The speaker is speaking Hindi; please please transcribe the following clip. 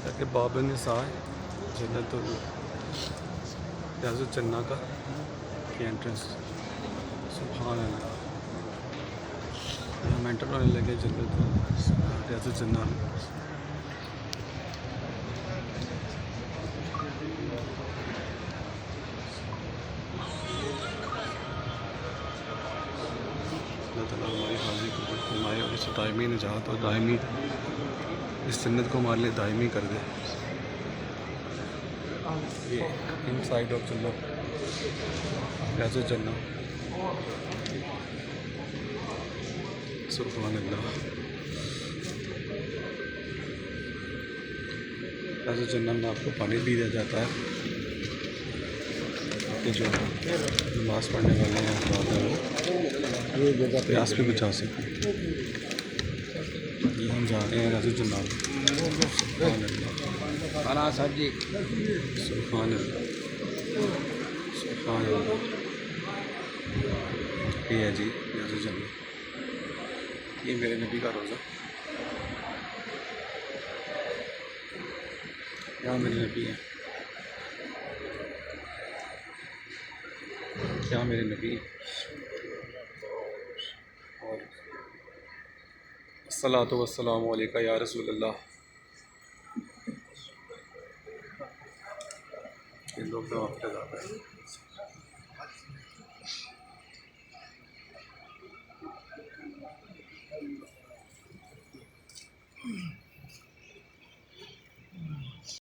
ताकि बाब निसा जन्नत रियाज़ुल जन्ना का एंट्रेंस। सुभान अल्लाह, हम एंटर होने लगे जन्नत रियाज़ुल जन्ना में। अल्लाह ताला हमारी हाज़िरी कबूल फरमाए और इस दायमी निजात और दायमी इस जन्नत को हमारे लिए दायमी कर दे। ये इन साइड ऑफ जन्नत रियाज़ुल जन्ना। सुभान अल्लाह, रियाज़ुल जन्ना में आपको पानी भी दिया जाता है कि जो नमाज़ पढ़ने वाले हैं ये जगह प्यास भी बचा सकें। ये हम जा रहे हैं रियाज़ुल जन्ना में। सुभान अल्लाह, सुभान अल्लाह, सुभान अल्लाह। ये है जी रियाज़ुल जन्ना, ये मेरे नबी का रोज़ा। यहाँ मेरे नबी हैं, क्या मेरे नबी हैं। और अस्सलातु वस्सलामु अलैका या रसूल अल्लाह। ये लोग तो आपके ज़्यादा है।